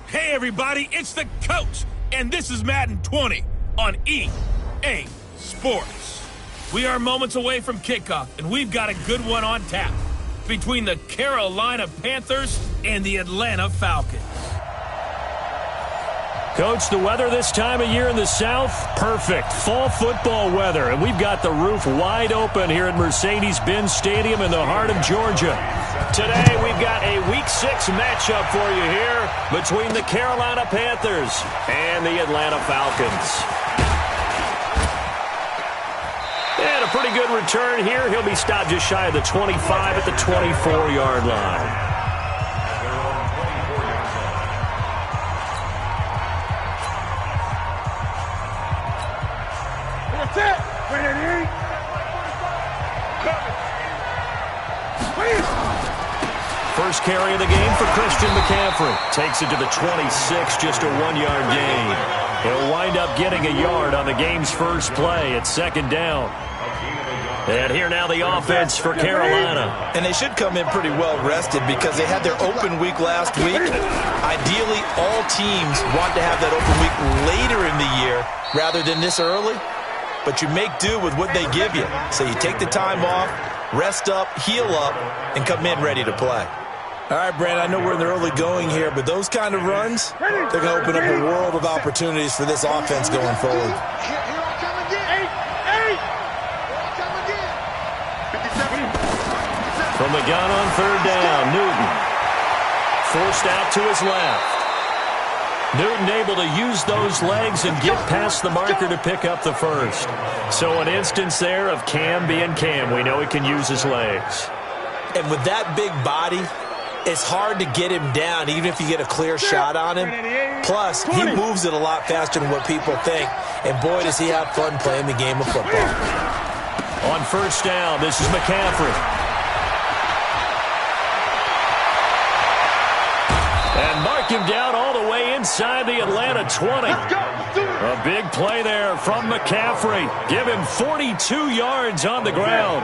Hey everybody, it's the coach, and this is Madden 20 on EA Sports. We are moments away from kickoff, and we've got a good one on tap between the Carolina Panthers and the Atlanta Falcons. Coach, the weather this time of year in the South, perfect. Fall football weather, and we've got the roof wide open here at Mercedes-Benz Stadium in the heart of Georgia. Today, we've got a Week 6 matchup for you here between the Carolina Panthers and the Atlanta Falcons. And a pretty good return here. He'll be stopped just shy of the 25 at the 24-yard line. First carry of the game for Christian McCaffrey. Takes it to the 26, just a 1-yard gain. He'll wind up getting a yard on the game's first play at second down. And here now the offense for Carolina. And they should come in pretty well rested because they had their open week last week. Ideally, all teams want to have that open week later in the year rather than this early. But you make do with what they give you. So you take the time off, rest up, heal up, and come in ready to play. All right, Brandon, I know we're in the early going here, but those kind of runs, they're going to open up a world of opportunities for this offense going forward. From the gun on third down, Newton. Forced out to his left. Newton able to use those legs and get past the marker to pick up the first. So an instance there of Cam being Cam. We know he can use his legs. And with that big body, it's hard to get him down, even if you get a clear shot on him. Plus, he moves it a lot faster than what people think. And boy, does he have fun playing the game of football. On first down, this is McCaffrey. And mark him down all the way inside the Atlanta 20. A big play there from McCaffrey. Give him 42 yards on the ground.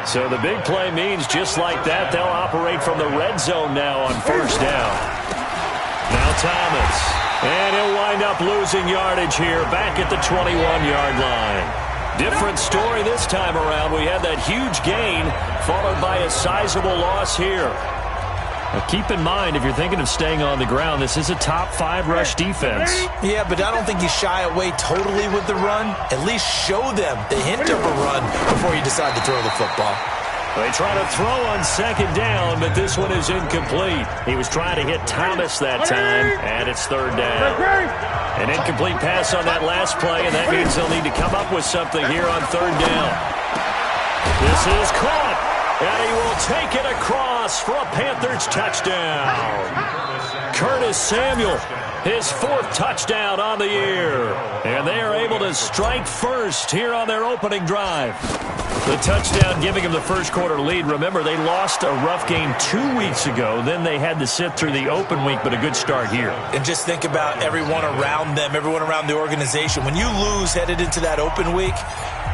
So the big play means just like that, they'll operate from the red zone now on first down. Now Thomas. And he'll wind up losing yardage here back at the 21-yard line. Different story this time around. We had that huge gain followed by a sizable loss here. Now keep in mind, if you're thinking of staying on the ground, this is a top 5 rush defense. Yeah, but I don't think you shy away totally with the run. At least show them the hint of a run before you decide to throw the football. They try to throw on second down, but this one is incomplete. He was trying to hit Thomas that time, and it's third down. An incomplete pass on that last play, and that means they'll need to come up with something here on third down. This is caught, and he will take it across for a Panthers touchdown. Curtis Samuel, his 4th touchdown on the year. And they are able to strike first here on their opening drive. The touchdown giving them the first quarter lead. Remember, they lost a rough game 2 weeks ago. Then they had to sit through the open week, but a good start here. And just think about everyone around them, everyone around the organization. When you lose headed into that open week,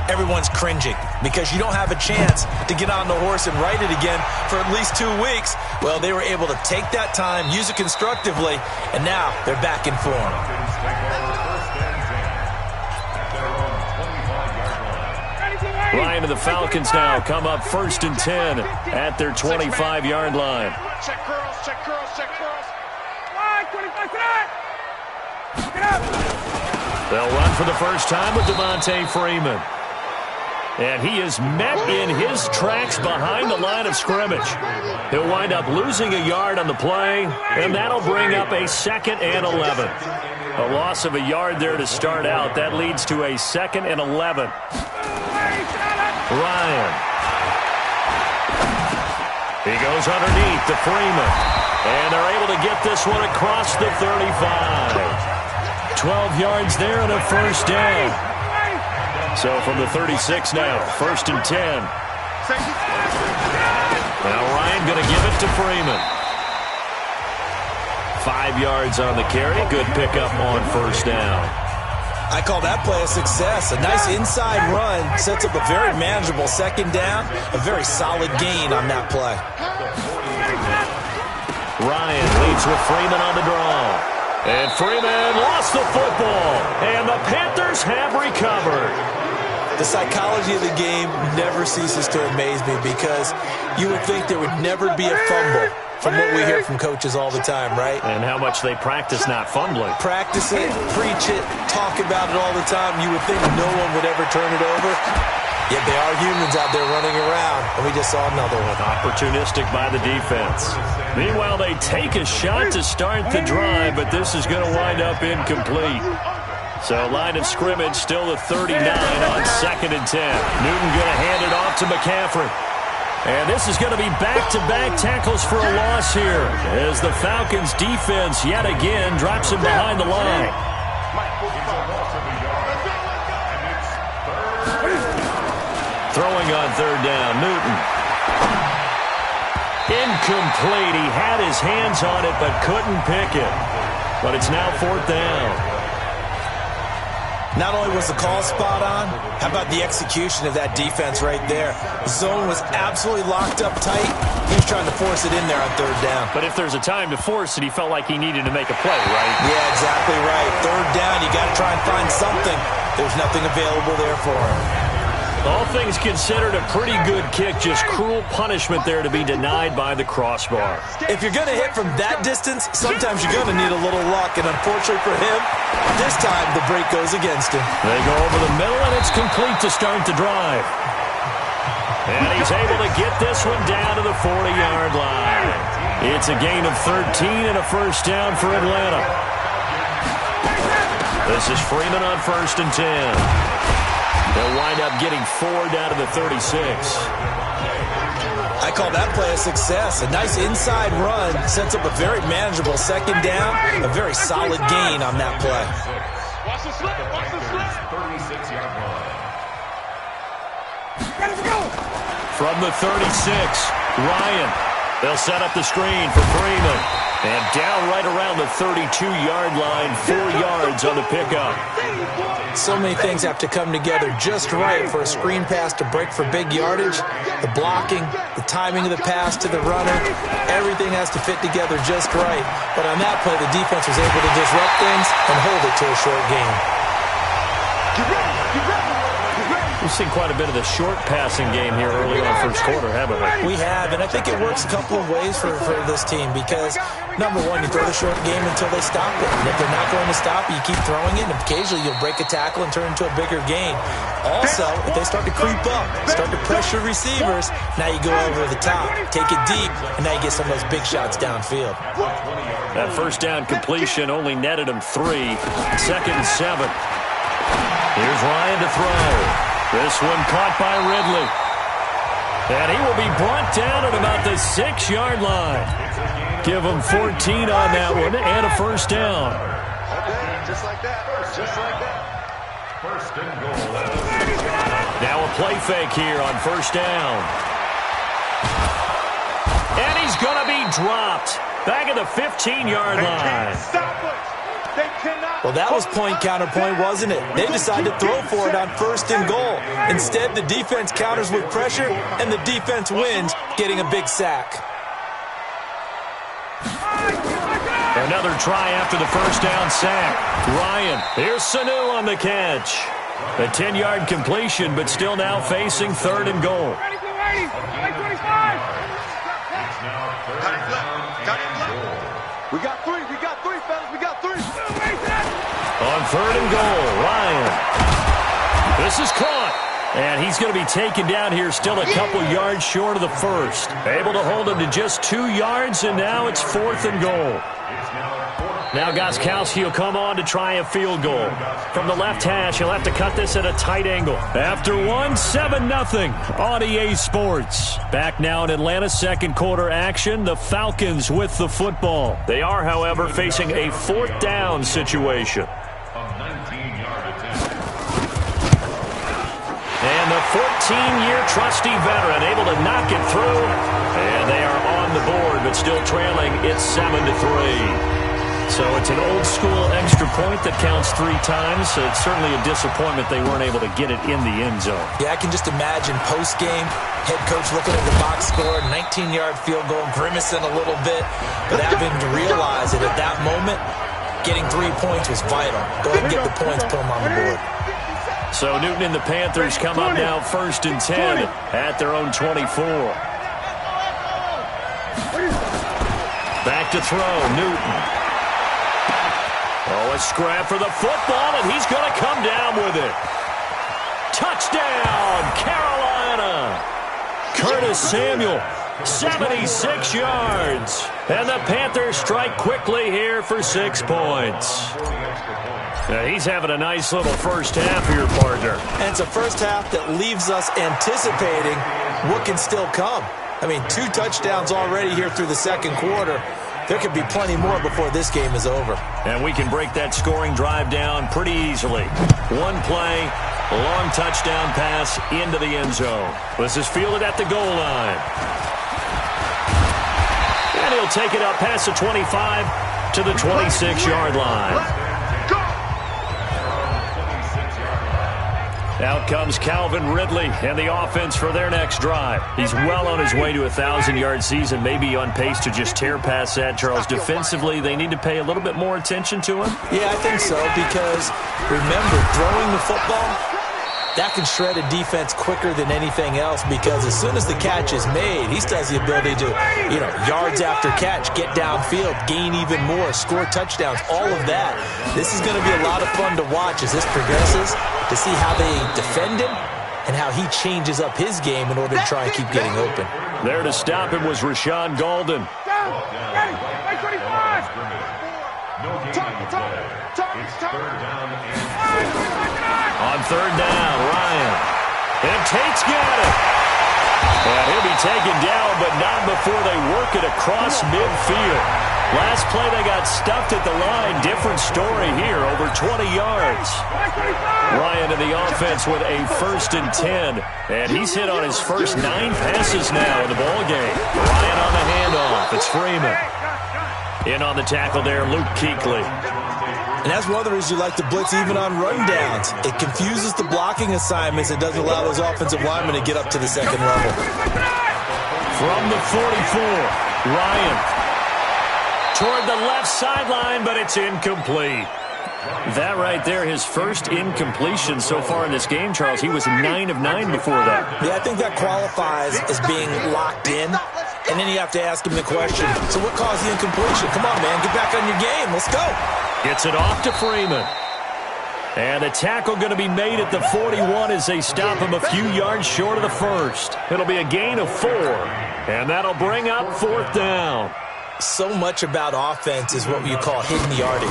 everyone's cringing because you don't have a chance to get on the horse and ride it again for at least 2 weeks. Well, they were able to take that time, use it constructively, and now they're back in form. Ryan and the Falcons now come up 1st and 10 at their 25-yard line. Check curls, check curls, check curls. They'll run for the first time with Devontae Freeman. And he is met in his tracks behind the line of scrimmage. He'll wind up losing a yard on the play, and that'll bring up a 2nd and 11. A loss of a yard there to start out. That leads to a 2nd and 11. Ryan. He goes underneath to Freeman. And they're able to get this one across the 35. 12 yards there and a first down. So from the 36 now, 1st and 10. Now Ryan going to give it to Freeman. 5 yards on the carry. Good pickup on first down. I call that play a success. A nice inside run sets up a very manageable second down. A very solid gain on that play. Ryan leads with Freeman on the draw. And Freeman lost the football, and the Panthers have recovered. The psychology of the game never ceases to amaze me because you would think there would never be a fumble from what we hear from coaches all the time, right? And how much they practice not fumbling. Practice it, preach it, talk about it all the time. You would think no one would ever turn it over. Yet they are humans out there running around, and we just saw another one. Opportunistic by the defense. Meanwhile, they take a shot to start the drive, but this is going to wind up incomplete. So line of scrimmage still the 39 on 2nd and 10. Newton going to hand it off to McCaffrey. And this is going to be back-to-back tackles for a loss here as the Falcons defense yet again drops him behind the line. Throwing on 3rd down, Newton. Incomplete. He had his hands on it but couldn't pick it. But it's now 4th down. Not only was the call spot on, how about the execution of that defense right there? The zone was absolutely locked up tight. He was trying to force it in there on 3rd down. But if there's a time to force it, he felt like he needed to make a play, right? Yeah, exactly right. 3rd down, you got to try and find something. There's nothing available there for him. All things considered, a pretty good kick. Just cruel punishment there to be denied by the crossbar. If you're going to hit from that distance, sometimes you're going to need a little luck. And unfortunately for him, this time the break goes against him. They go over the middle, and it's complete to start the drive. And he's able to get this one down to the 40-yard line. It's a gain of 13 and a 1st down for Atlanta. This is Freeman on 1st and 10. They'll wind up getting 4 down to the 36. I call that play a success. A nice inside run sets up a very manageable 2nd down. A very solid gain on that play. Watch the slip, watch the slip. 36-yard line. From the 36, Ryan. They'll set up the screen for Freeman. And down right around the 32-yard line, 4 yards on the pickup. So many things have to come together just right for a screen pass to break for big yardage. The blocking, the timing of the pass to the runner, everything has to fit together just right. But on that play, the defense was able to disrupt things and hold it to a short game. We've seen quite a bit of the short passing game here early on 1st quarter, haven't we? We have, and I think it works a couple of ways for this team because, number one, you throw the short game until they stop it. And if they're not going to stop it, you keep throwing it, and occasionally you'll break a tackle and turn it into a bigger gain. Also, if they start to creep up, start to pressure receivers, now you go over the top, take it deep, and now you get some of those big shots downfield. That 1st down completion only netted him 3. 2nd and 7. Here's Ryan to throw. This one caught by Ridley. And he will be brought down at about the 6-yard line. Give him 14 on that one and a 1st down. Just like that. Just like that. 1st and goal. Now a play fake here on 1st down. And he's going to be dropped. Back at the 15-yard line. Well, that was point counterpoint, wasn't it? They decided to throw for it on 1st and goal. Instead, the defense counters with pressure, and the defense wins, getting a big sack. Another try after the 1st down sack. Ryan, here's Sanu on the catch. A 10-yard completion, but still now facing 3rd and goal. We got 3, fellas, we got 3. On 3rd and goal, Ryan. This is caught. And he's going to be taken down here still a couple yards short of the 1st. Able to hold him to just 2 yards, and now it's 4th and goal. Now Gostkowski will come on to try a field goal. From the left hash, he'll have to cut this at a tight angle. After one, 7-0 on EA Sports. Back now in Atlanta, 2nd quarter action. The Falcons with the football. They are, however, facing a 4th down situation. And the 14-year trusty veteran able to knock it through. And they are on the board, but still trailing. It's 7-3. So it's an old-school extra point that counts 3 times. So it's certainly a disappointment they weren't able to get it in the end zone. Yeah, I can just imagine post-game, head coach looking at the box score, 19-yard field goal, grimacing a little bit, but having to realize that at that moment, getting 3 points was vital. Go ahead and get the points, put them on the board. So Newton and the Panthers come up now 1st and 10 at their own 24. Back to throw, Newton. Oh, a scrap for the football, and he's going to come down with it. Touchdown, Carolina. Curtis Samuel, 76 yards. And the Panthers strike quickly here for 6 points. Now, he's having a nice little first half here, partner. And it's a first half that leaves us anticipating what can still come. I mean, 2 touchdowns already here through the second quarter. There could be plenty more before this game is over. And we can break that scoring drive down pretty easily. 1 play, a long touchdown pass into the end zone. This is fielded at the goal line. And he'll take it up past the 25 to the 26-yard line. Out comes Calvin Ridley and the offense for their next drive. He's well on his way to a 1,000-yard season, maybe on pace to just tear past that, Charles. Defensively, they need to pay a little bit more attention to him. Yeah, I think so, because remember, throwing the football, that can shred a defense quicker than anything else, because as soon as the catch is made, he still has the ability to, yards after catch, get downfield, gain even more, score touchdowns, all of that. This is going to be a lot of fun to watch as this progresses, to see how they defend him and how he changes up his game in order to try and keep getting open. There to stop him was Rashawn Golden. On 3rd down, Ryan. And Tate's got it. And he'll be taken down, but not before they work it across midfield. Last play, they got stuffed at the line. Different story here, over 20 yards. Ryan in the offense with a 1st and 10. And he's hit on his first 9 passes now in the ballgame. Ryan on the handoff. It's Freeman. In on the tackle there, Luke Kuechly. And that's one of the reasons you like to blitz even on rundowns. It confuses the blocking assignments. It doesn't allow those offensive linemen to get up to the second level. From the 44, Ryan. Toward the left sideline, but it's incomplete. That right there, his first incompletion so far in this game, Charles. He was 9 of 9 before that. Yeah, I think that qualifies as being locked in. And then you have to ask him the question, so what caused the incompletion? Come on, man, get back on your game. Let's go. Gets it off to Freeman. And a tackle going to be made at the 41 as they stop him a few yards short of the first. It'll be a gain of 4. And that'll bring up 4th down. So much about offense is what you call hidden yardage.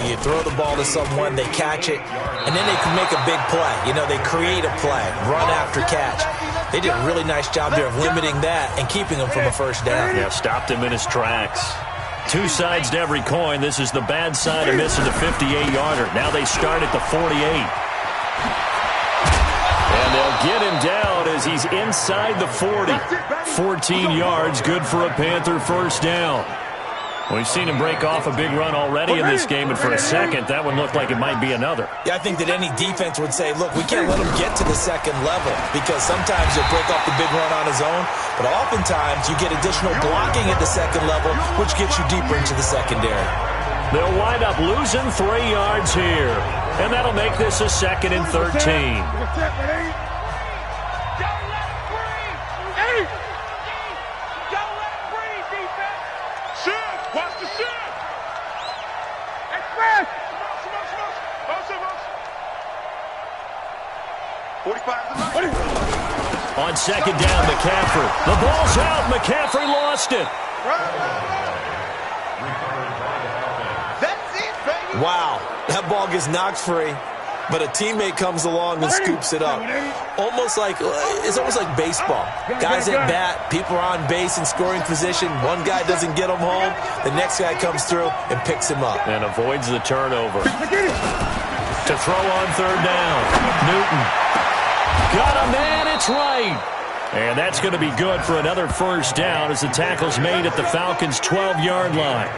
You throw the ball to someone, they catch it, and then they can make a big play. They create a play, run after catch. They did a really nice job there of limiting that and keeping him from a first down. Yeah, stopped him in his tracks. 2 sides to every coin. This is the bad side of missing the 58-yarder. Now they start at the 48. And they'll get him down as he's inside the 40. 14 yards, good for a Panther first down. We've seen him break off a big run already in this game, and for a second, that one looked like it might be another. Yeah, I think that any defense would say, look, we can't let him get to the second level, because sometimes he'll break off the big run on his own, but oftentimes you get additional blocking at the second level, which gets you deeper into the secondary. They'll wind up losing 3 yards here, and that'll make this a 2nd and 13. On 2nd down, McCaffrey. The ball's out. McCaffrey lost it. Wow, that ball gets knocked free, but a teammate comes along and scoops it up. It's almost like baseball. Guys at bat, people are on base in scoring position. One guy doesn't get him home. The next guy comes through and picks him up. And avoids the turnover. To throw on 3rd down. Newton. Got a man, it's right. And that's going to be good for another first down as the tackle's made at the Falcons' 12-yard line.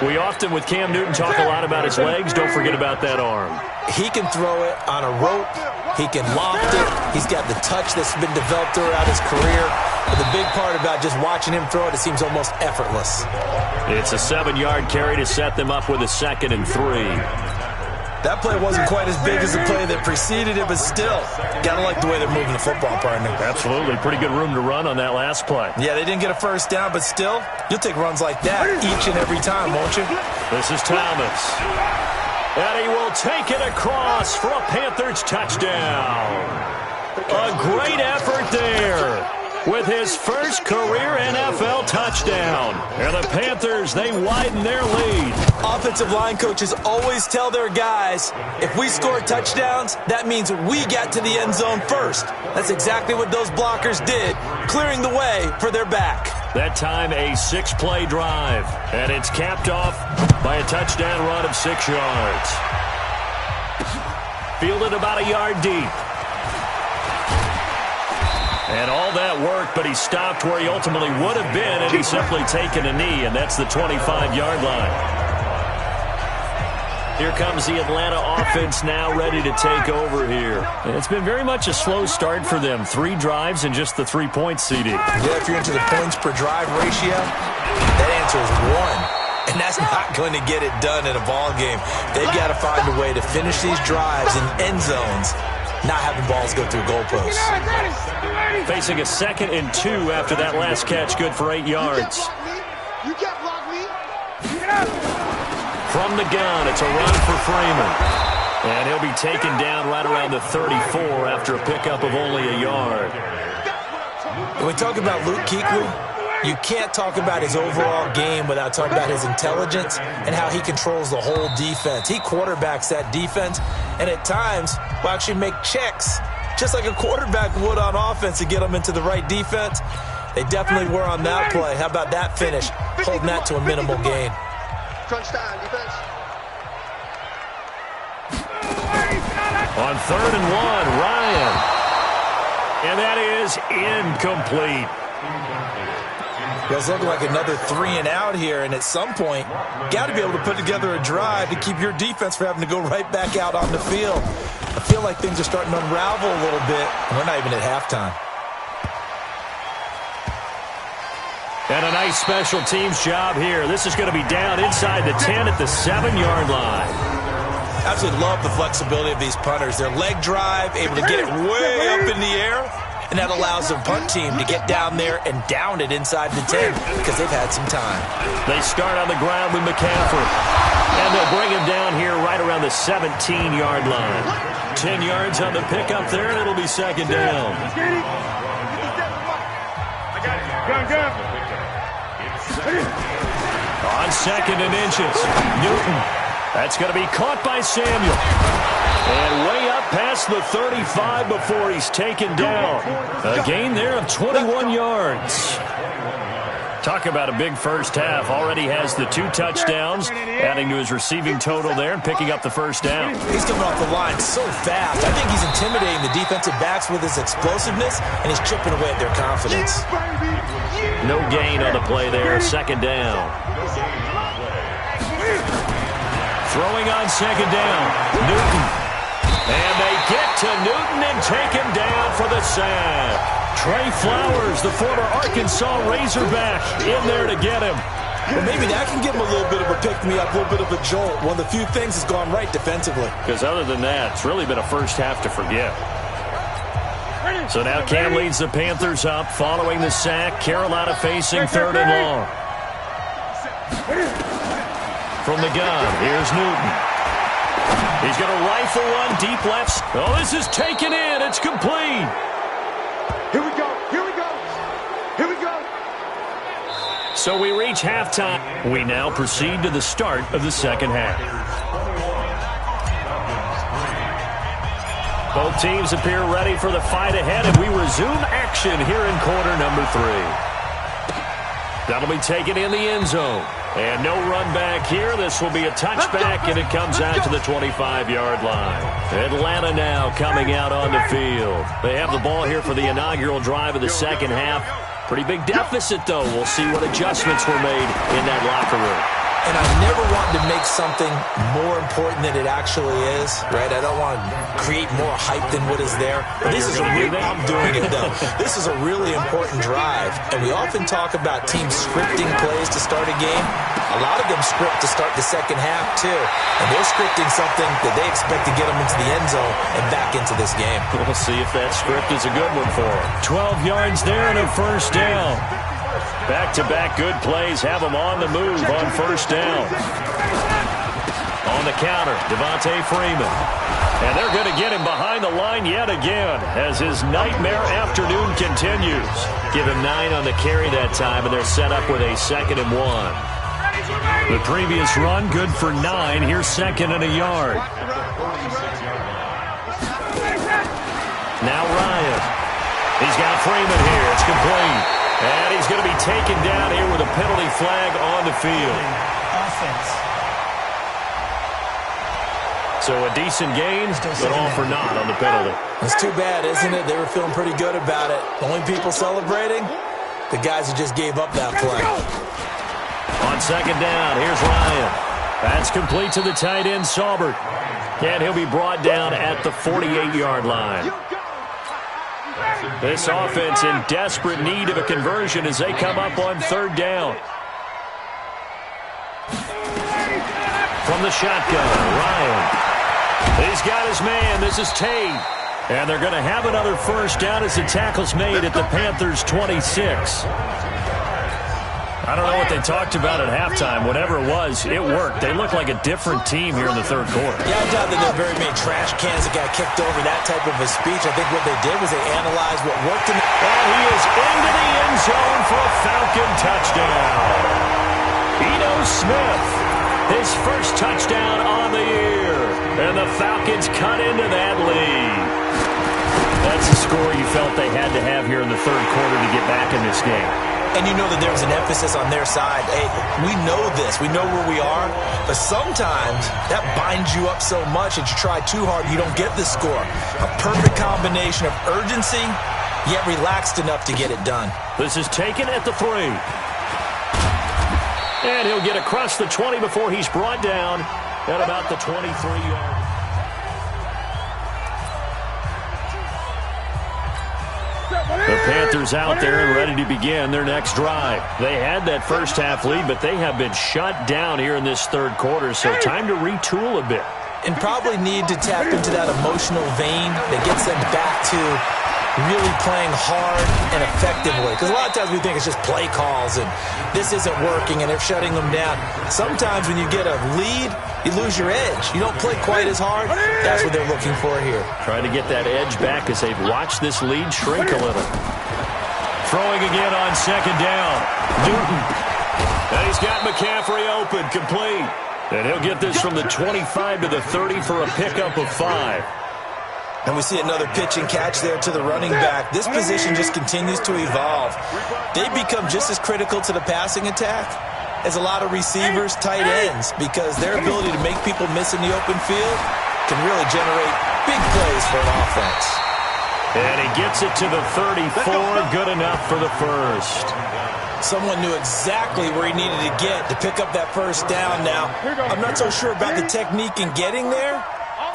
We often, with Cam Newton, talk a lot about his legs. Don't forget about that arm. He can throw it on a rope. He can loft it. He's got the touch that's been developed throughout his career. But the big part about just watching him throw it, it seems almost effortless. It's a 7-yard carry to set them up with a 2nd and 3. That play wasn't quite as big as the play that preceded it, but still, gotta like the way they're moving the football, partner. Absolutely. Pretty good room to run on that last play. Yeah, they didn't get a first down, but still, you'll take runs like that each and every time, won't you? This is Thomas. And he will take it across for a Panthers touchdown. A great effort there with his first career NFL touchdown. And the Panthers, they widen their lead. Offensive line coaches always tell their guys, if we score touchdowns, that means we got to the end zone first. That's exactly what those blockers did, clearing the way for their back. That time, a 6-play drive. And it's capped off by a touchdown run of 6 yards. Fielded about a yard deep. And all that work, but he stopped where he ultimately would have been, and he's simply taken a knee, and that's the 25-yard line. Here comes the Atlanta offense now ready to take over here. And it's been very much a slow start for them. 3 drives and just the 3-point CD. Yeah, if you're into the points per drive ratio, that answer is 1. And that's not going to get it done in a ball game. They've got to find a way to finish these drives in end zones, not having balls go through goalposts. Facing a 2nd and 2 after that last catch, good for 8 yards. You can't block me. From the gun, it's a run for Freeman. And he'll be taken down right around the 34 after a pickup of only a yard. When we talk about Luke Kuechly, you can't talk about his overall game without talking about his intelligence and how he controls the whole defense. He quarterbacks that defense, and at times will actually make checks, just like a quarterback would on offense to get them into the right defense. They definitely were on that play. How about that finish? Holding that to a minimal gain. Crunch time, defense. On 3rd and 1, Ryan. And that is incomplete. It was looking like another 3 and out here, and at some point, got to be able to put together a drive to keep your defense from having to go right back out on the field. I feel like things are starting to unravel a little bit, and we're not even at halftime. And a nice special teams job here. This is going to be down inside the 10 at the 7-yard line. Absolutely love the flexibility of these punters. Their leg drive, able to get it way up in the air, and that allows their punt team to get down there and down it inside the 10 because they've had some time. They start on the ground with McCaffrey. And they'll bring him down here right around the 17-yard line. 10 yards on the pickup there, and it'll be 2nd down. On 2nd and inches, Newton. That's going to be caught by Samuel. And way up past the 35 before he's taken down. A gain there of 21 yards. Talk about a big first half. Already has the 2 touchdowns, adding to his receiving total there and picking up the first down. He's coming off the line so fast. I think he's intimidating the defensive backs with his explosiveness, and he's chipping away at their confidence. No gain on the play there. 2nd down. Throwing on 2nd down. Newton. And they get to Newton and take him down for the sack. Trey Flowers, the former Arkansas Razorback, in there to get him. Well, maybe that can give him a little bit of a pick-me-up, a little bit of a jolt. One of the few things that's gone right defensively. Because other than that, it's really been a first half to forget. So now Cam leads the Panthers up following the sack. Carolina facing 3rd and long. From the gun, here's Newton. He's going to rifle one deep left. Oh, this is taken in. It's complete. Here we go. Here we go. Here we go. So we reach halftime. We now proceed to the start of the 2nd half. Both teams appear ready for the fight ahead, and we resume action here in quarter number 3. That'll be taken in the end zone. And no run back here. This will be a touchback, and it comes out to the 25-yard line. Atlanta now coming out on the field. They have the ball here for the inaugural drive of the 2nd half. Pretty big deficit, though. We'll see what adjustments were made in that locker room. And I never want to make something more important than it actually is, right? I don't want to create more hype than what is there. But this is I'm doing it, though. This is a really important drive. And we often talk about teams scripting plays to start a game. A lot of them script to start the second half, too. And they're scripting something that they expect to get them into the end zone and back into this game. We'll see if that script is a good one for them. 12 yards there and a first down. Back-to-back good plays have them on the move on first down. On the counter, Devontae Freeman. And they're going to get him behind the line yet again as his nightmare afternoon continues. Give him 9 on the carry that time, and they're set up with a 2nd and 1. The previous run, good for 9. Here's 2nd and a yard. Now Ryan. He's got Freeman here. It's complete. And he's going to be taken down here with a penalty flag on the field. Offense. So a decent gain, but all for naught on the penalty. It's too bad, isn't it? They were feeling pretty good about it. Only people celebrating, the guys who just gave up that play. On 2nd down, here's Ryan. That's complete to the tight end, Saubert. And he'll be brought down at the 48-yard line. This offense in desperate need of a conversion as they come up on 3rd down. From the shotgun, Ryan. He's got his man. This is Tate. And they're going to have another first down as the tackle's made at the Panthers' 26. I don't know what they talked about at halftime. Whatever it was, it worked. They look like a different team here in the 3rd quarter. Yeah, I doubt that there are very many trash cans that got kicked over, that type of a speech. I think what they did was they analyzed what worked. And he is into the end zone for a Falcon touchdown. Eno Smith, his first touchdown on the year. And the Falcons cut into that lead. That's a score you felt they had to have here in the 3rd quarter to get back in this game. And you know that there was an emphasis on their side. Hey, we know this. We know where we are. But sometimes that binds you up so much that you try too hard, you don't get the score. A perfect combination of urgency, yet relaxed enough to get it done. This is taken at the 3. And he'll get across the 20 before he's brought down at about the 23-yard. The Panthers out there and ready to begin their next drive. They had that first half lead, but they have been shut down here in this 3rd quarter, so time to retool a bit. And probably need to tap into that emotional vein that gets them back to really playing hard and effectively. Because a lot of times we think it's just play calls and this isn't working and they're shutting them down. Sometimes when you get a lead, you lose your edge. You don't play quite as hard. That's what they're looking for here. Trying to get that edge back as they've watched this lead shrink a little. Throwing again on 2nd down. Newton. And he's got McCaffrey open, complete. And he'll get this from the 25 to the 30 for a pickup of 5. And we see another pitch and catch there to the running back. This position just continues to evolve. They become just as critical to the passing attack as a lot of receivers, tight ends, because their ability to make people miss in the open field can really generate big plays for an offense. And he gets it to the 34, good enough for the first. Someone knew exactly where he needed to get to pick up that first down. Now, I'm not so sure about the technique in getting there,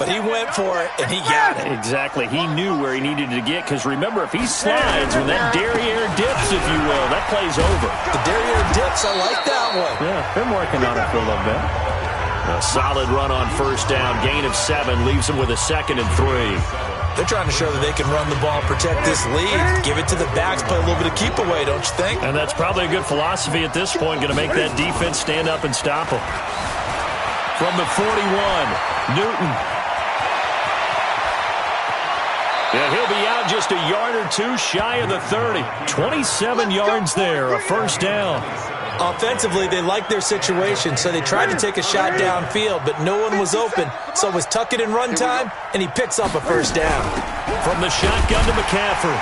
but he went for it, and he got it. Exactly. He knew where he needed to get, because remember, if he slides when that derriere dips, if you will, that play's over. The derriere dips, I like that one. Yeah, been working on it for a little bit. A solid run on first down, gain of 7, leaves him with a 2nd and 3. They're trying to show that they can run the ball, protect this lead, give it to the backs, play a little bit of keep away, don't you think? And that's probably a good philosophy at this point, going to make that defense stand up and stop them. From the 41, Newton. And he'll be out just a yard or two shy of the 30. 27 yards there, a first down. Offensively, they liked their situation, so they tried to take a shot downfield, but no one was open. So it was tuck it in run time, and he picks up a first down. From the shotgun to McCaffrey.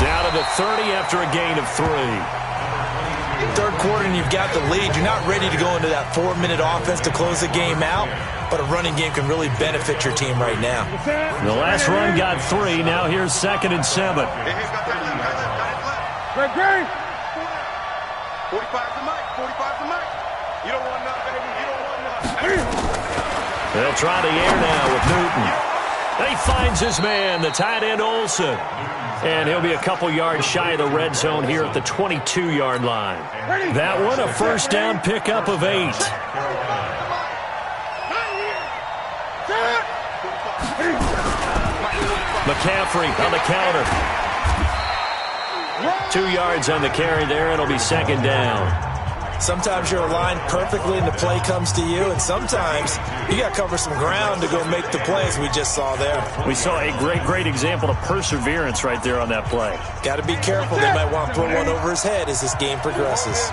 Down to the 30 after a gain of 3. 3rd quarter, and you've got the lead. You're not ready to go into that 4-minute offense to close the game out, but a running game can really benefit your team right now. The last run got 3. Now here's 2nd and 7. Great. 45 to Mike. 45 to Mike. You don't want none, baby. You don't want none. They'll try the air now with Newton. And he finds his man, the tight end Olsen. And he'll be a couple yards shy of the red zone here at the 22-yard line. That one, a first down pickup of 8. McCaffrey on the counter. 2 yards on the carry there, and it'll be second down. Sometimes you're aligned perfectly and the play comes to you, and sometimes you got to cover some ground to go make the plays we just saw there. We saw a great example of perseverance right there on that play. Got to be careful. They might want to throw one over his head as this game progresses.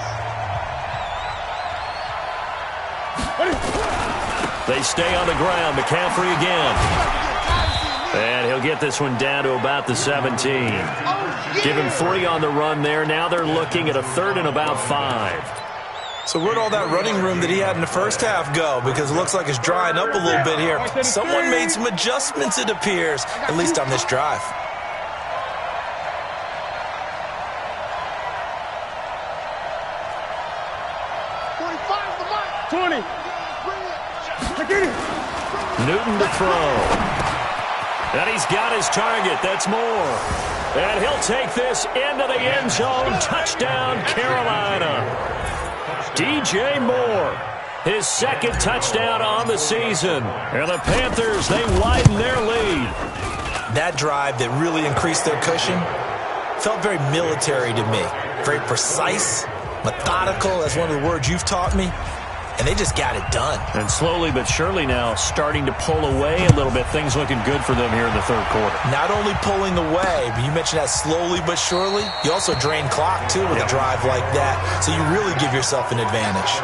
They stay on the ground. McCaffrey again. And he'll get this one down to about the 17. Give him 3 on the run there. Now they're looking at a 3rd and about 5. So where'd all that running room that he had in the first half go? Because it looks like it's drying up a little bit here. Someone made some adjustments, it appears, at least on this drive. Newton to throw. And he's got his target. That's Moore. And he'll take this into the end zone. Touchdown, Carolina. DJ Moore, his 2nd touchdown on the season. And the Panthers, they widen their lead. That drive that really increased their cushion felt very military to me. Very precise, methodical, that's one of the words you've taught me. And they just got it done. And slowly but surely now starting to pull away a little bit. Things looking good for them here in the 3rd quarter. Not only pulling away, but you mentioned that slowly but surely. You also drain clock, too, with a drive like that. So you really give yourself an advantage.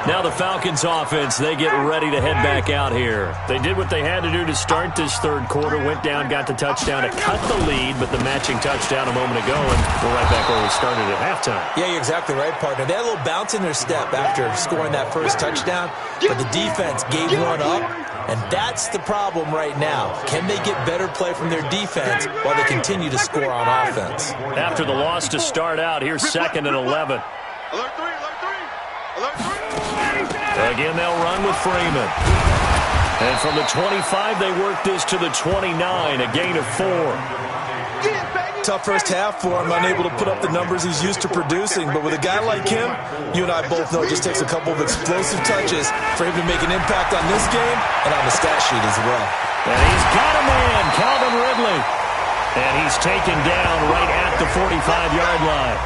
Now the Falcons offense, they get ready to head back out here. They did what they had to do to start this 3rd quarter. Went down, got the touchdown to cut the lead, but the matching touchdown a moment ago, and we're right back where we started at halftime. Yeah, you're exactly right, partner. They had a little bounce in their step after scoring that first touchdown, but the defense gave one up, and that's the problem right now. Can they get better play from their defense while they continue to score on offense? After the loss to start out, here's 2nd and 11. Alert 3, alert 3, alert 3. Again, they'll run with Freeman. And from the 25, they work this to the 29, a gain of 4. Tough first half for him, unable to put up the numbers he's used to producing. But with a guy like him, you and I both know it just takes a couple of explosive touches for him to make an impact on this game and on the stat sheet as well. And he's got a man, Calvin Ridley. And he's taken down right at the 45-yard line.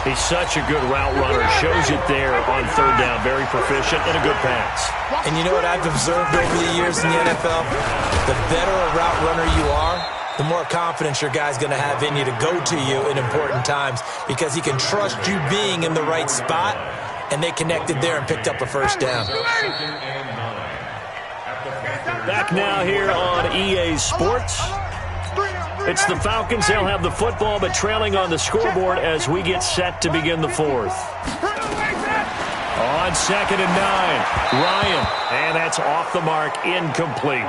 He's such a good route runner. Shows it there on 3rd down. Very proficient and a good pass. And you know what I've observed over the years in the NFL? The better a route runner you are, the more confidence your guy's going to have in you to go to you in important times because he can trust you being in the right spot, and they connected there and picked up a first down. Back now here on EA Sports. It's the Falcons. They'll have the football, but trailing on the scoreboard as we get set to begin the 4th. On 2nd and 9, Ryan. And that's off the mark, incomplete.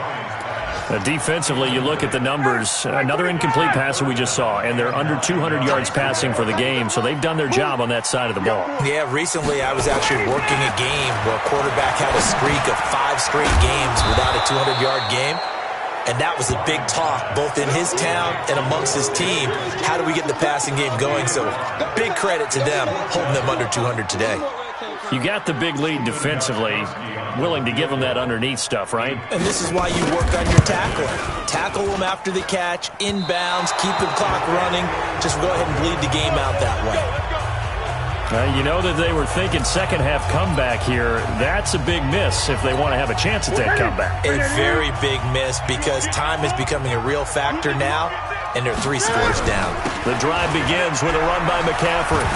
Defensively, you look at the numbers. Another incomplete pass that we just saw, and they're under 200 yards passing for the game, so they've done their job on that side of the ball. Yeah, recently I was actually working a game where a quarterback had a streak of 5 straight games without a 200-yard game. And that was a big talk, both in his town and amongst his team. How do we get the passing game going? So big credit to them, holding them under 200 today. You got the big lead defensively, willing to give them that underneath stuff, right? And this is why you work on your tackling. Tackle them after the catch, inbounds, keep the clock running. Just go ahead and bleed the game out that way. You know that they were thinking second half comeback here. That's a big miss if they want to have a chance at that comeback. A very big miss because time is becoming a real factor now, and they're 3 scores down. The drive begins with a run by McCaffrey.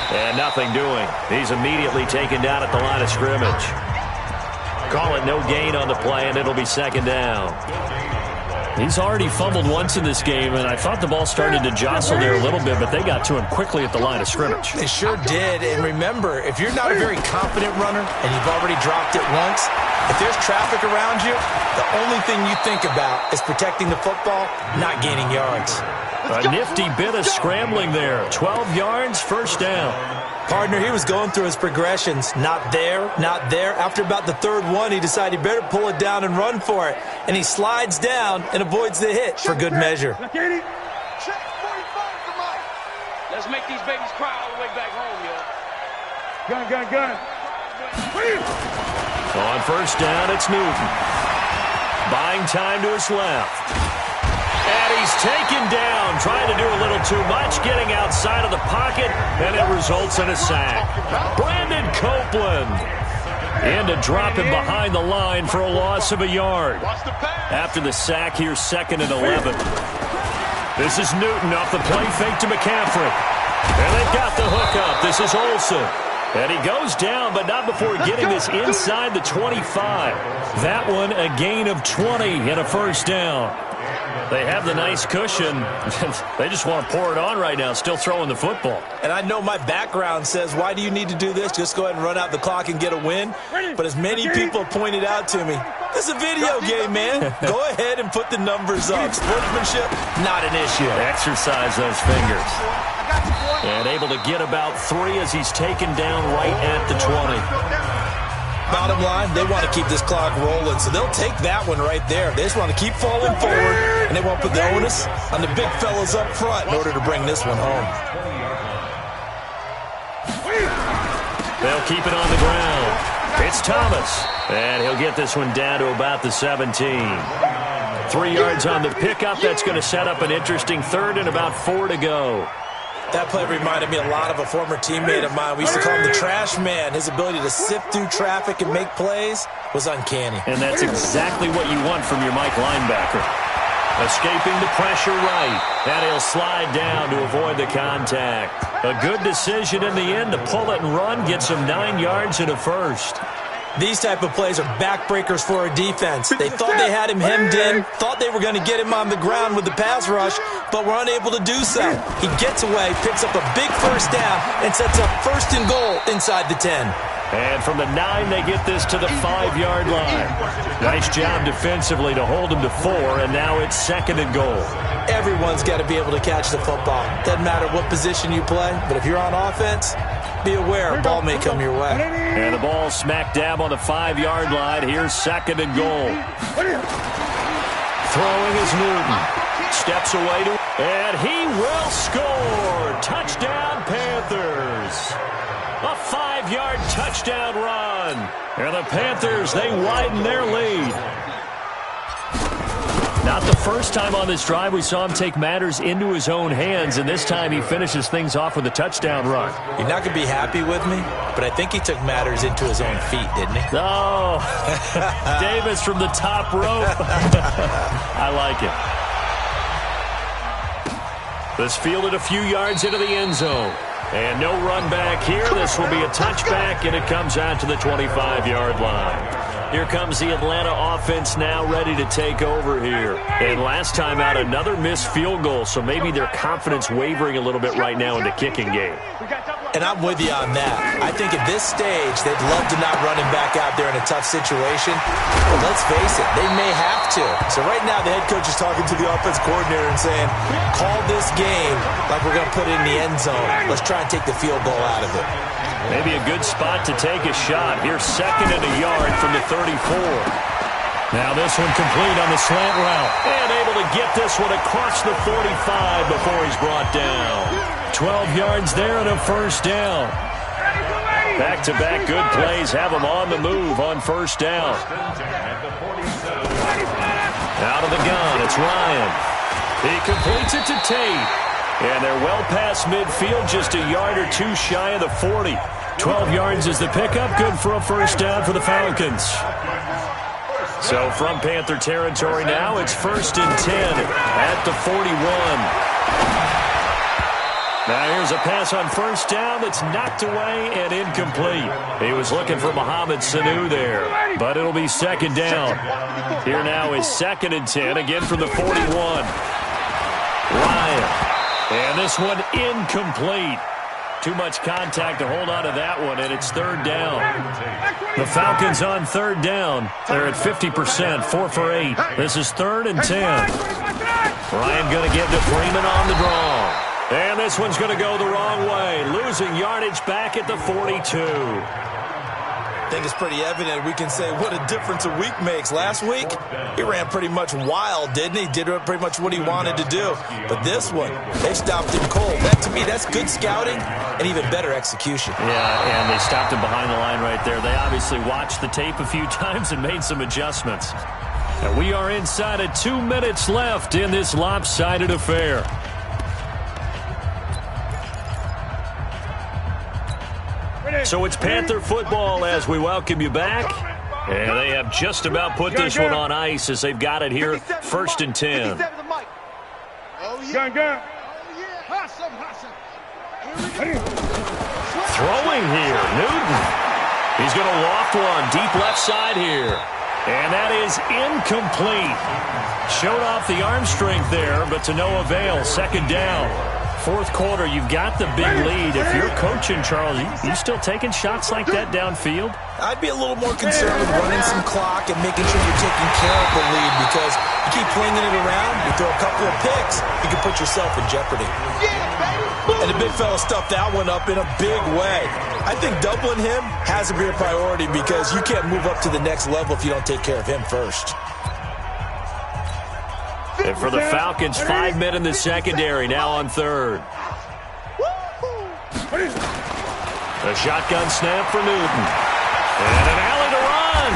And nothing doing. He's immediately taken down at the line of scrimmage. Call it no gain on the play, and it'll be second down. He's already fumbled once in this game, and I thought the ball started to jostle there a little bit, but they got to him quickly at the line of scrimmage. They sure did, and remember, if you're not a very confident runner and you've already dropped it once, if there's traffic around you, the only thing you think about is protecting the football, not gaining yards. A nifty bit of scrambling there. 12 yards, first down. Partner, he was going through his progressions. Not there, not there. After about the third one, he decided he better pull it down and run for it. And he slides down and avoids the hit for good measure. Let's make these babies cry all the way back home, yo. Gun. On first down, it's Newton. Buying time to his left. And he's taken down, trying to do a little too much, getting outside of the pocket, and it results in a sack. Brandon Copeland in to drop him behind the line for a loss of a yard. After the sack, here's 2nd and 11. This is Newton off the play fake to McCaffrey. And they've got the hook up. This is Olsen. And he goes down, but not before getting this inside the 25. That one a gain of 20 and a first down. They have the nice cushion. They just want to pour it on right now, still throwing the football. And I know my background says, why do you need to do this? Just go ahead and run out the clock and get a win. But as many people pointed out to me, this is a video game, man. Go ahead and put the numbers up. Sportsmanship, not an issue. Exercise those fingers. And able to get about 3 as he's taken down right at the 20. Bottom line, they want to keep this clock rolling, so they'll take that one right there. They just want to keep falling forward, and they won't put the onus on the big fellas up front in order to bring this one home. They'll keep it on the ground. It's Thomas, and he'll get this one down to about the 17. 3 yards on the pickup. That's going to set up an interesting third and about 4 to go. That play reminded me a lot of a former teammate of mine. We used to call him the trash man. His ability to sift through traffic and make plays was uncanny. And that's exactly what you want from your Mike linebacker. Escaping the pressure right. And he'll slide down to avoid the contact. A good decision in the end to pull it and run. Gets him 9 yards and a first. These type of plays are backbreakers for a defense. They thought they had him hemmed in, thought they were going to get him on the ground with the pass rush, but were unable to do so. He gets away, picks up a big first down, and sets up 1st and goal inside the 10. And from the 9, they get this to the 5-yard line. Nice job defensively to hold him to 4, and now it's 2nd and goal. Everyone's got to be able to catch the football. Doesn't matter what position you play, but if you're on offense, be aware a ball may come your way. And the ball smack dab on the 5-yard line. Here's 2nd and goal. Throwing is Newton. Steps away to, and he will score. Touchdown, Panthers. A 5-yard touchdown run. And the Panthers, they widen their lead. Not the first time on this drive we saw him take matters into his own hands, and this time he finishes things off with a touchdown run. You're not going to be happy with me, but I think he took matters into his own feet, didn't he? Oh, Davis from the top rope. I like it. This fielded a few yards into the end zone. And no run back here. This will be a touchback, and it comes out to the 25-yard line. Here comes the Atlanta offense now ready to take over here. And last time out, another missed field goal, so maybe their confidence wavering a little bit right now in the kicking game. And I'm with you on that. I think at this stage, they'd love to not run him back out there in a tough situation. But let's face it, they may have to. So right now, the head coach is talking to the offense coordinator and saying, call this game like we're going to put it in the end zone. Let's try and take the field goal out of it. Maybe a good spot to take a shot. Here's 2nd and a yard from the 34. Now this one complete on the slant route. And able to get this one across the 45 before he's brought down. 12 yards there and a first down. Back-to-back good plays have him on the move on first down. Out of the gun, it's Ryan. He completes it to Tate. And they're well past midfield, just a yard or two shy of the 40. 12 yards is the pickup, good for a first down for the Falcons. So from Panther territory now, it's 1st and 10 at the 41. Now here's a pass on first down that's knocked away and incomplete. He was looking for Mohamed Sanu there, but it'll be 2nd down. Here now is 2nd and 10, again from the 41. Ryan. And this one incomplete. Too much contact to hold on to that one, and it's 3rd down. The Falcons on 3rd down. They're at 50%, 4 for 8. This is 3rd and 10. Ryan going to get to Freeman on the draw. And this one's going to go the wrong way. Losing yardage back at the 42. I think it's pretty evident. We can say what a difference a week makes. Last week, he ran pretty much wild, didn't he? Did pretty much what he wanted to do. But this one, they stopped him cold. That, to me, that's good scouting and even better execution. Yeah, and they stopped him behind the line right there. They obviously watched the tape a few times and made some adjustments. And we are inside of 2 minutes left in this lopsided affair. So it's Panther football as we welcome you back. And they have just about put this one on ice as they've got it here, 1st and 10. Throwing here, Newton. He's going to loft one deep left side here. And that is incomplete. Showed off the arm strength there, but to no avail. 2nd down. 4th quarter, you've got the big lead. If you're coaching, Charles, you still taking shots like that downfield? I'd be a little more concerned with running some clock and making sure you're taking care of the lead, because you keep flinging it around, you throw a couple of picks, you can put yourself in jeopardy. And the big fella stuffed that one up in a big way. I think doubling him has to be a priority, because you can't move up to the next level if you don't take care of him first. And for the Falcons, 5 men in the secondary, now on 3rd. A shotgun snap for Newton. And an alley to run.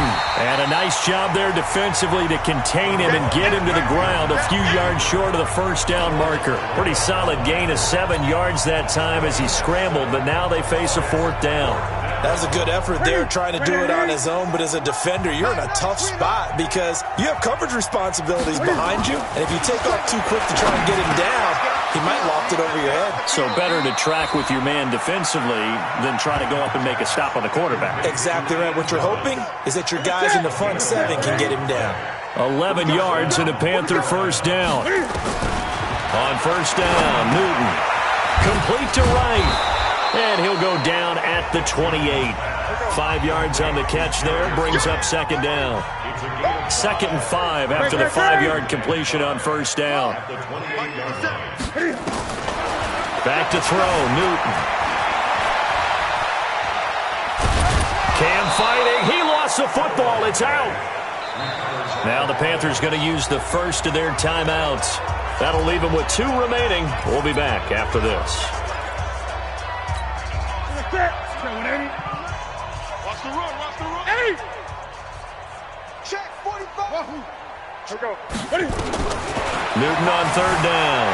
And a nice job there defensively to contain him and get him to the ground a few yards short of the 1st down marker. Pretty solid gain of 7 yards that time as he scrambled, but now they face a 4th down. That was a good effort there, trying to do it on his own, but as a defender, you're in a tough spot because you have coverage responsibilities behind you, and if you take off too quick to try and get him down, he might loft it over your head. So better to track with your man defensively than try to go up and make a stop on the quarterback. Exactly right. What you're hoping is that your guys in the front 7 can get him down. 11 yards and a Panther 1st down. On 1st down, Newton. Complete to right. And he'll go down at the 28. 5 yards on the catch there, brings up 2nd down. 2nd and 5 after the 5-yard completion on 1st down. Back to throw, Newton. Cam fighting, he lost the football, it's out. Now the Panthers going to use the first of their timeouts. That'll leave them with 2 remaining. We'll be back after this. Watch the run, watch the run. Hey! Check, 45. Here we go. Newton on 3rd down.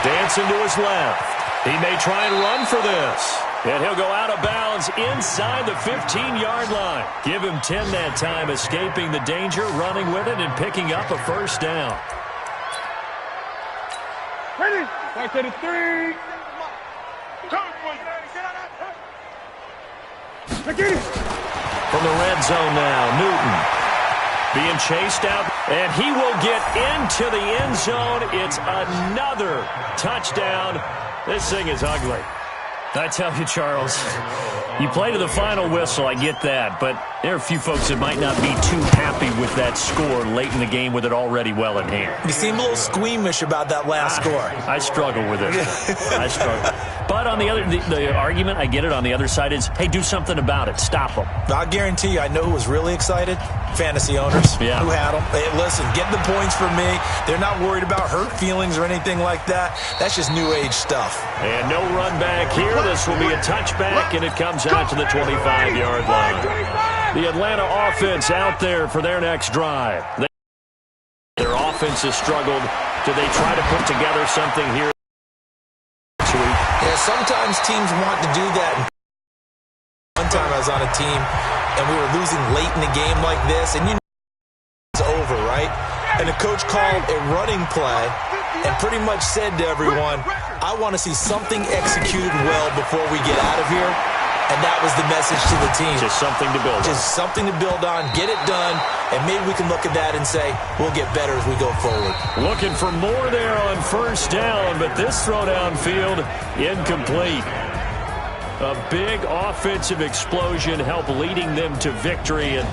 Dancing to his left. He may try and run for this. And he'll go out of bounds inside the 15-yard line. Give him 10 that time, escaping the danger, running with it, and picking up a 1st down. Ready? Back to the 3. From the red zone now, Newton being chased out, and he will get into the end zone. It's another touchdown. This thing is ugly. I tell you, Charles, you play to the final whistle, I get that, but there are a few folks that might not be too happy with that score late in the game with it already well in hand. You seem a little squeamish about that last score. I struggle with it. I struggle. But on the other, the argument, I get it, on the other side is, hey, do something about it. Stop them. I guarantee you, I know who was really excited. Fantasy owners who had them. Hey, listen, get the points for me. They're not worried about hurt feelings or anything like that. That's just new age stuff. And no run back here. This will be a touchback, and it comes out to the 25-yard line. The Atlanta offense out there for their next drive. Their offense has struggled. Do they try to put together something here? Yeah, sometimes teams want to do that. One time I was on a team, and we were losing late in the game like this, and you know it's over, right? And the coach called a running play and pretty much said to everyone, I want to see something executed well before we get out of here. And that was the message to the team. Just something to build on. Just something to build on, get it done, and maybe we can look at that and say, we'll get better as we go forward. Looking for more there on 1st down, but this throw downfield, incomplete. A big offensive explosion helped leading them to victory, and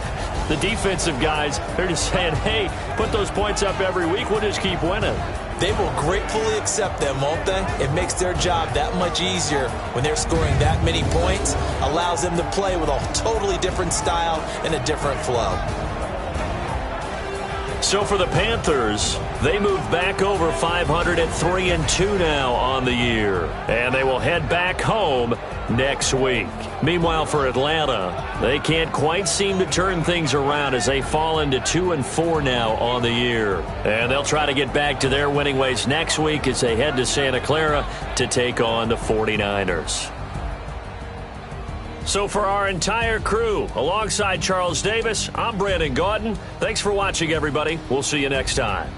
the defensive guys, they're just saying, hey, put those points up every week, we'll just keep winning. They will gratefully accept them, won't they? It makes their job that much easier when they're scoring that many points, allows them to play with a totally different style and a different flow. So for the Panthers, they move back over 500 at 3-2 now on the year. And they will head back home next week. Meanwhile, for Atlanta, they can't quite seem to turn things around as they fall into 2-4 now on the year. And they'll try to get back to their winning ways next week as they head to Santa Clara to take on the 49ers. So for our entire crew, alongside Charles Davis, I'm Brandon Gaudin. Thanks for watching, everybody. We'll see you next time.